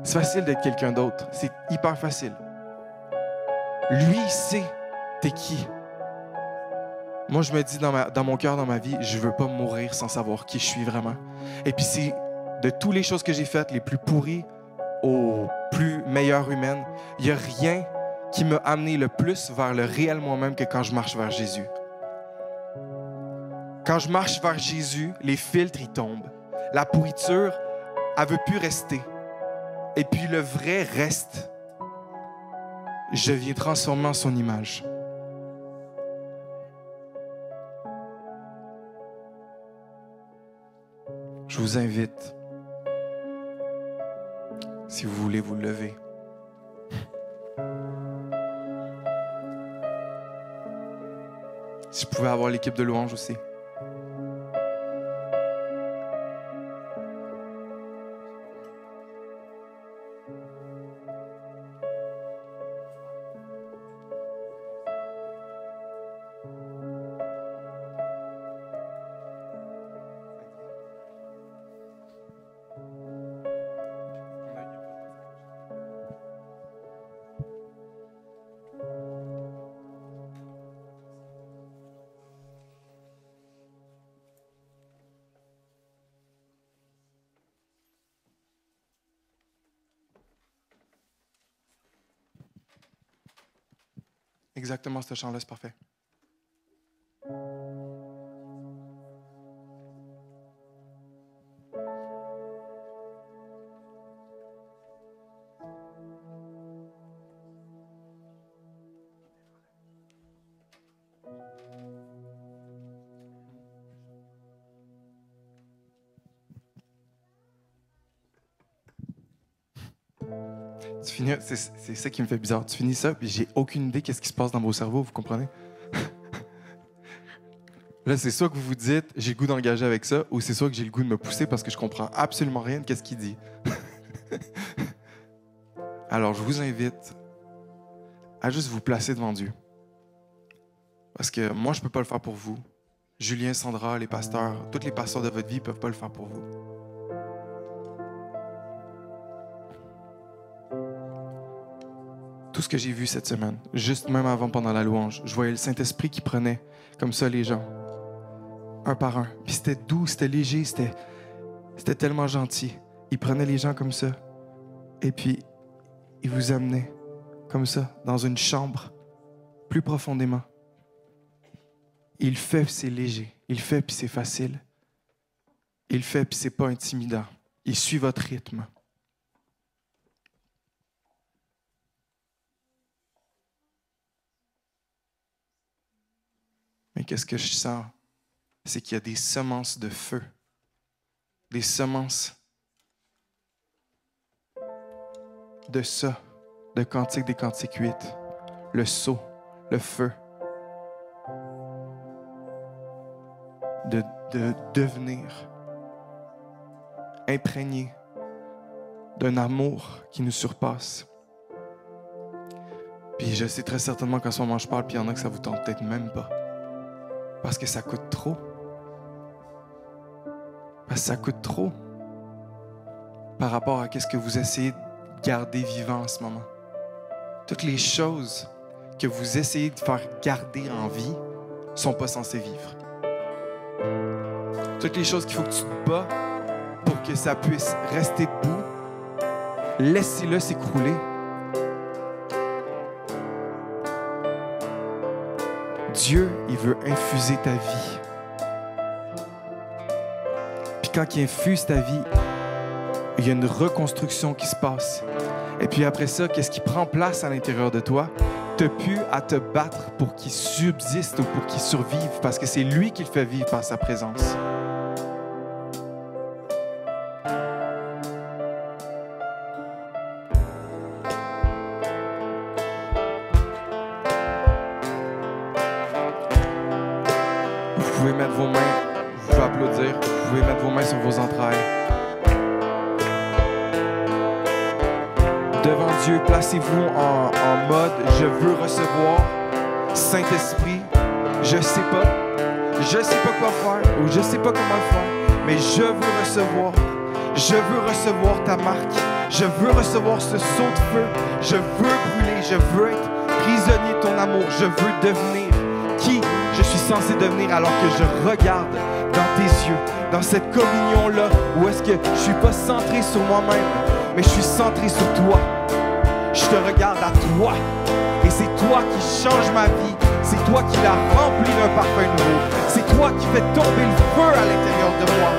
C'est facile d'être quelqu'un d'autre. C'est hyper facile. Lui, il sait t'es qui. Moi, je me dis dans mon cœur, dans ma vie, je ne veux pas mourir sans savoir qui je suis vraiment. Et puis, c'est de toutes les choses que j'ai faites, les plus pourries aux plus meilleures humaines, il n'y a rien qui m'a amené le plus vers le réel moi-même que quand je marche vers Jésus. Quand je marche vers Jésus, les filtres, ils tombent. La pourriture, elle ne veut plus rester. Et puis, le vrai reste. Je viens transformer en son image. Je vous invite, si vous voulez vous lever. Si je pouvais avoir l'équipe de louange aussi. Exactement, ce chant-là, c'est parfait. Tu finis, c'est ça qui me fait bizarre. Tu finis ça, puis j'ai aucune idée qu'est-ce qui se passe dans vos cerveaux, vous comprenez? Là, c'est soit que vous vous dites, j'ai le goût d'engager avec ça, ou c'est soit que j'ai le goût de me pousser parce que je comprends absolument rien de qu'est-ce qu'il dit. Alors, je vous invite à juste vous placer devant Dieu. Parce que moi, je ne peux pas le faire pour vous. Julien, Sandra, les pasteurs, tous les pasteurs de votre vie ne peuvent pas le faire pour vous. Tout ce que j'ai vu cette semaine, juste même avant, pendant la louange, je voyais le Saint-Esprit qui prenait comme ça les gens, un par un. Puis c'était doux, c'était léger, c'était tellement gentil. Il prenait les gens comme ça, et puis il vous amenait comme ça, dans une chambre, plus profondément. Il fait, puis c'est léger. Il fait, puis c'est facile. Il fait, puis c'est pas intimidant. Il suit votre rythme. Mais qu'est-ce que je sens? C'est qu'il y a des semences de feu. Des semences de ça, de Cantique des Cantiques 8. Le sceau, le feu. De devenir imprégné d'un amour qui nous surpasse. Puis je sais très certainement qu'en ce moment je parle, puis il y en a que ça vous tente peut-être même pas. Parce que ça coûte trop. Parce que ça coûte trop par rapport à ce que vous essayez de garder vivant en ce moment. Toutes les choses que vous essayez de faire garder en vie ne sont pas censées vivre. Toutes les choses qu'il faut que tu te bats pour que ça puisse rester debout, laissez-le s'écrouler. Dieu, il veut infuser ta vie. Puis quand il infuse ta vie, il y a une reconstruction qui se passe. Et puis après ça, qu'est-ce qui prend place à l'intérieur de toi? Tu n'as plus à te battre pour qu'il subsiste ou pour qu'il survive, parce que c'est lui qui le fait vivre par sa présence. Vous pouvez mettre vos mains, vous pouvez applaudir, vous pouvez mettre vos mains sur vos entrailles. Devant Dieu, placez-vous en mode « Je veux recevoir, Saint-Esprit, je sais pas quoi faire ou je sais pas comment le faire, mais je veux recevoir ta marque, je veux recevoir ce saut de feu, je veux brûler, je veux être prisonnier de ton amour, je veux devenir qui je suis censé devenir alors que je regarde dans tes yeux, dans cette communion-là où est-ce que je suis pas centré sur moi-même, mais je suis centré sur toi. Je te regarde à toi et c'est toi qui change ma vie, c'est toi qui la remplit d'un parfum nouveau, c'est toi qui fais tomber le feu à l'intérieur de moi.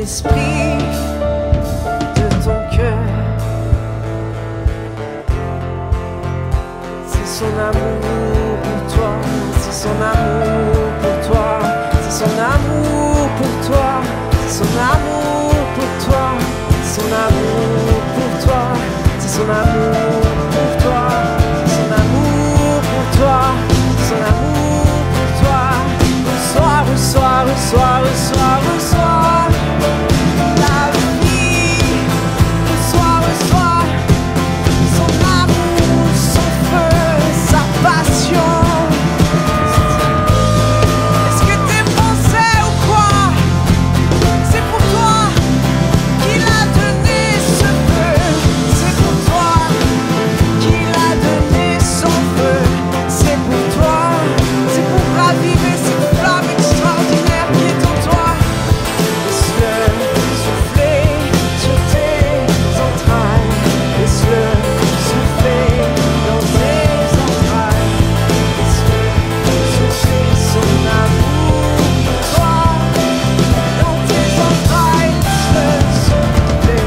Saint-Esprit de ton cœur. C'est son amour pour toi, c'est son amour pour toi, c'est son amour pour toi, c'est son amour pour toi, c'est son amour pour toi, c'est son amour pour toi, c'est son amour pour toi, c'est son amour pour toi. Reçois, reçois, reçois, reçois, reçois la vie. Reçois, reçois son amour, son feu, sa passion. Est-ce que t'es français ou quoi? C'est pour toi qu'il a donné ce feu. C'est pour toi qu'il a donné son feu. C'est pour toi, c'est pour raviver cette flamme extraordinaire qui est en toi. Laisse-le souffler sur tes entrailles. Laisse-le souffler dans tes entrailles. Laisse-le souffler son amour pour toi. Dans tes entrailles, laisse-le souffler.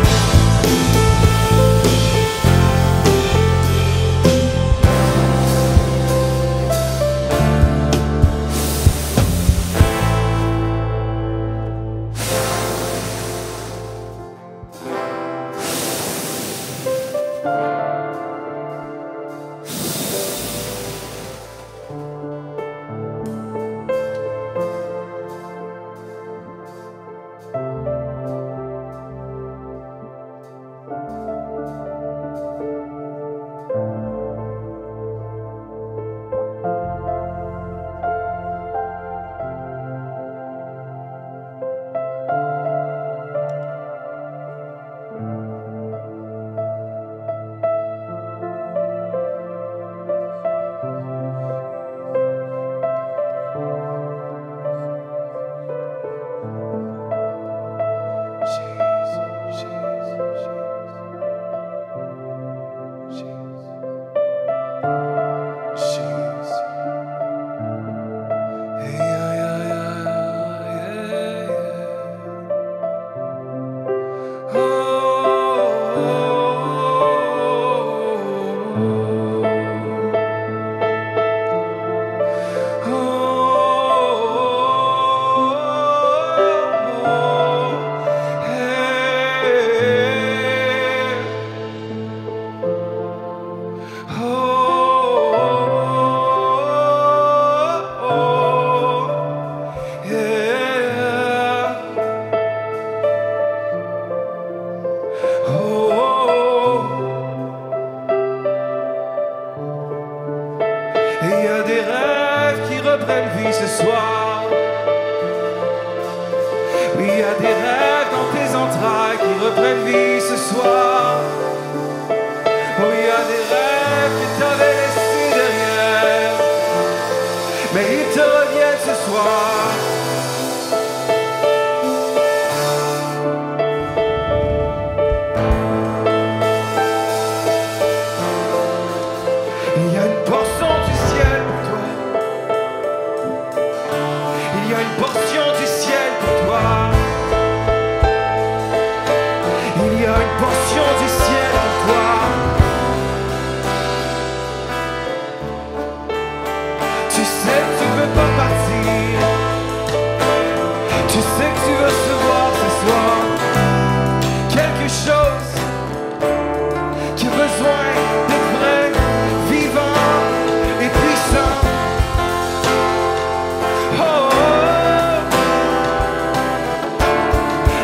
Et il y a des rêves qui reprennent vie ce soir. Oui, il y a des rêves dans tes entrailles qui reprennent vie ce soir. Oh, il y a des rêves que t'avais laissés derrière, mais ils te reviennent ce soir. Il y a une portion du ciel pour toi. Il y a une portion du ciel pour toi. Il y a une portion du ciel pour toi. Tu sais que tu ne peux pas partir. Tu sais que tu veux recevoir ce soir quelque chose qui a besoin d'être vrai, vivant et puissant. Oh, oh, oh.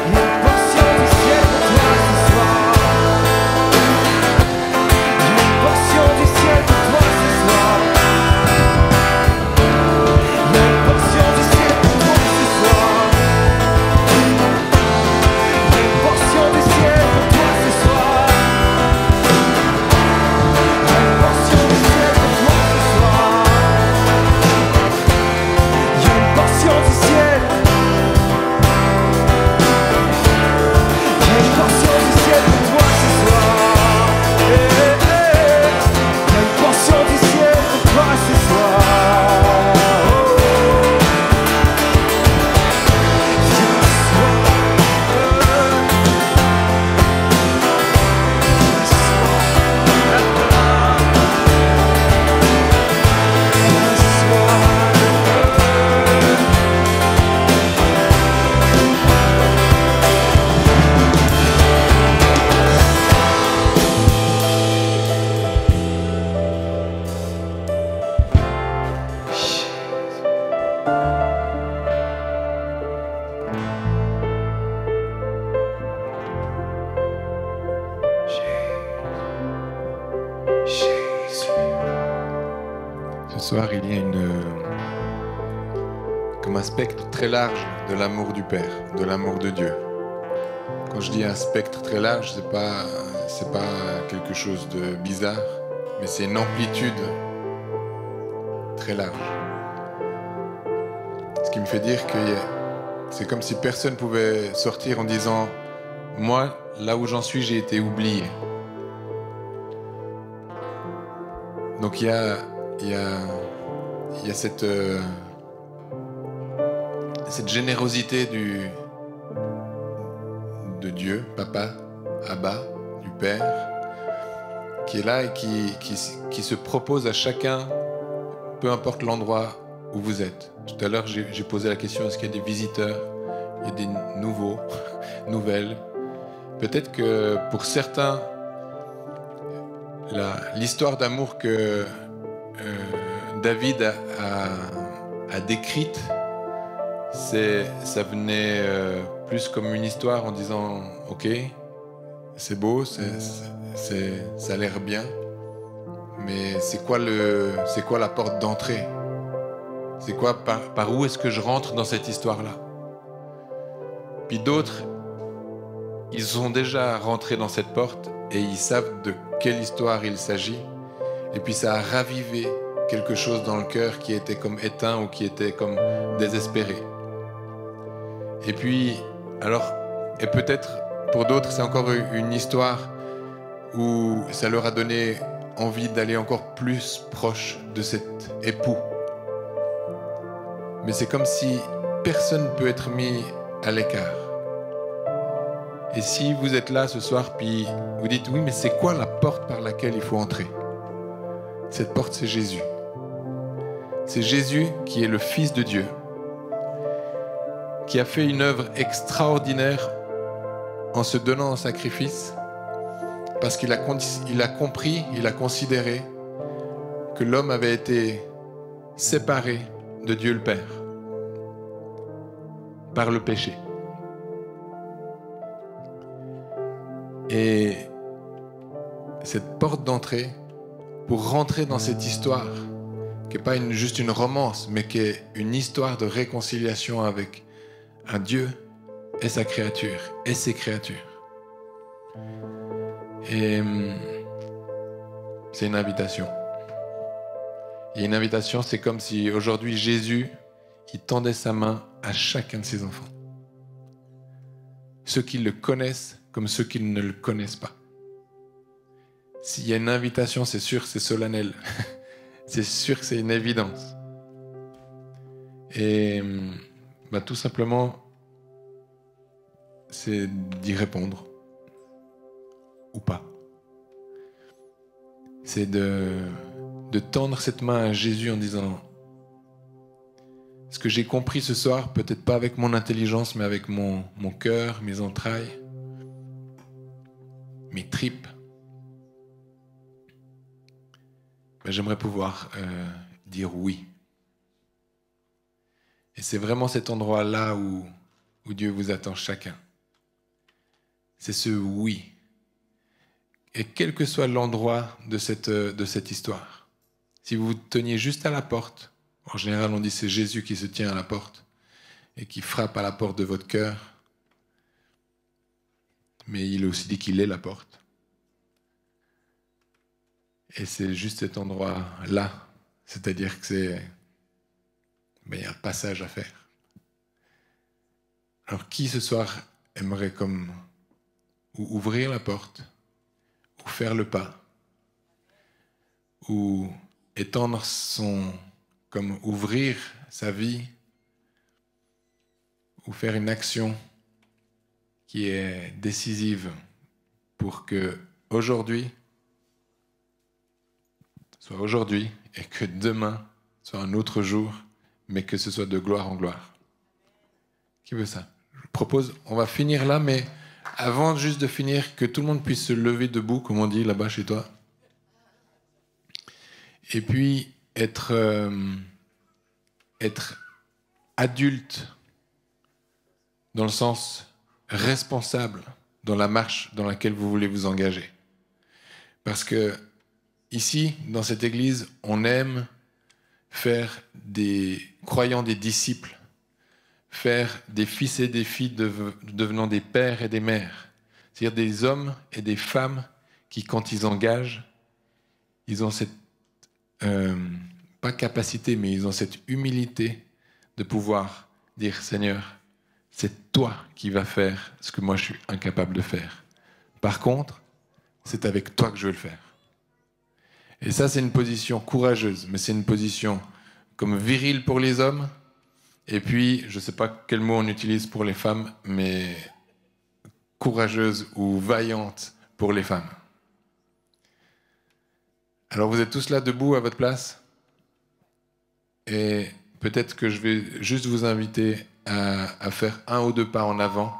Il y a une portion du ciel pour toi ce soir. Il y a une portion du ciel pour toi ce soir. Il y a une portion soir, il y a comme un spectre très large de l'amour du Père, de l'amour de Dieu. Quand je dis un spectre très large, c'est pas quelque chose de bizarre, mais c'est une amplitude très large. Ce qui me fait dire que c'est comme si personne pouvait sortir en disant « Moi, là où j'en suis, j'ai été oublié ». Donc il y a cette générosité de Dieu, Papa, Abba, du Père, qui est là et qui se propose à chacun, peu importe l'endroit où vous êtes. Tout à l'heure, j'ai posé la question, est-ce qu'il y a des visiteurs, il y a des nouveaux, nouvelles. Peut-être que pour certains, l'histoire d'amour que David a décrite, ça venait plus comme une histoire en disant « Ok, c'est beau, ça a l'air bien, mais c'est quoi la porte d'entrée? C'est quoi, par où est-ce que je rentre dans cette histoire-là » Puis d'autres, ils sont déjà rentrés dans cette porte et ils savent de quelle histoire il s'agit. Et puis ça a ravivé quelque chose dans le cœur qui était comme éteint ou qui était comme désespéré. Et puis, et peut-être pour d'autres, c'est encore une histoire où ça leur a donné envie d'aller encore plus proche de cet époux. Mais c'est comme si personne ne peut être mis à l'écart. Et si vous êtes là ce soir, puis vous dites, oui, mais c'est quoi la porte par laquelle il faut entrer? Cette porte, c'est Jésus. C'est Jésus qui est le Fils de Dieu, qui a fait une œuvre extraordinaire en se donnant en sacrifice, parce qu'il a compris, il a considéré que l'homme avait été séparé de Dieu le Père par le péché. Et cette porte d'entrée, pour rentrer dans cette histoire, qui n'est pas juste une romance, mais qui est une histoire de réconciliation avec un Dieu et sa créature, et ses créatures. Et c'est une invitation. Et une invitation, c'est comme si aujourd'hui Jésus, il tendait sa main à chacun de ses enfants. Ceux qui le connaissent comme ceux qui ne le connaissent pas. S'il y a une invitation, c'est sûr, c'est solennel. C'est sûr que c'est une évidence. Et tout simplement, c'est d'y répondre ou pas. C'est de tendre cette main à Jésus en disant « Ce que j'ai compris ce soir, peut-être pas avec mon intelligence, mais avec mon cœur, mes entrailles, mes tripes, j'aimerais pouvoir dire oui. » Et c'est vraiment cet endroit-là où Dieu vous attend chacun. C'est ce oui. Et quel que soit l'endroit de cette histoire, si vous vous teniez juste à la porte, en général on dit c'est Jésus qui se tient à la porte et qui frappe à la porte de votre cœur, mais il a aussi dit qu'il est la porte. Et c'est juste cet endroit-là, c'est-à-dire que il y a un passage à faire. Alors qui ce soir aimerait comme ou ouvrir la porte, ou faire le pas, ou étendre comme ouvrir sa vie, ou faire une action qui est décisive pour que aujourd'hui soit aujourd'hui et que demain soit un autre jour, mais que ce soit de gloire en gloire. Qui veut ça? Je vous propose, on va finir là, mais avant juste de finir, que tout le monde puisse se lever debout, comme on dit là-bas chez toi. Et puis être adulte dans le sens responsable dans la marche dans laquelle vous voulez vous engager. Parce que ici, dans cette église, on aime faire des croyants des disciples, faire des fils et des filles devenant des pères et des mères. C'est-à-dire des hommes et des femmes qui, quand ils engagent, ils ont cette, pas capacité, mais ils ont cette humilité de pouvoir dire « Seigneur, c'est toi qui vas faire ce que moi je suis incapable de faire. Par contre, c'est avec toi que je veux le faire. » Et ça, c'est une position courageuse, mais c'est une position comme virile pour les hommes. Et puis, je ne sais pas quel mot on utilise pour les femmes, mais courageuse ou vaillante pour les femmes. Alors, vous êtes tous là debout à votre place. Et peut-être que je vais juste vous inviter à faire 1 ou 2 pas en avant,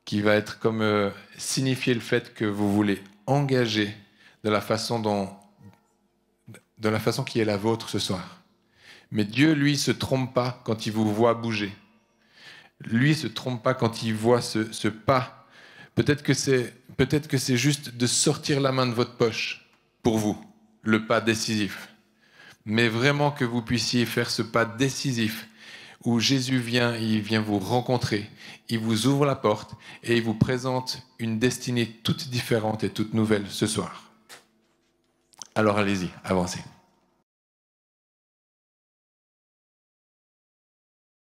qui va être comme signifier le fait que vous voulez engager de la façon qui est la vôtre ce soir. Mais Dieu, lui, se trompe pas quand il vous voit bouger. Lui se trompe pas quand il voit ce pas. Peut-être que c'est juste de sortir la main de votre poche pour vous, le pas décisif. Mais vraiment que vous puissiez faire ce pas décisif où Jésus vient, il vient vous rencontrer, il vous ouvre la porte et il vous présente une destinée toute différente et toute nouvelle ce soir. Alors allez-y, avancez.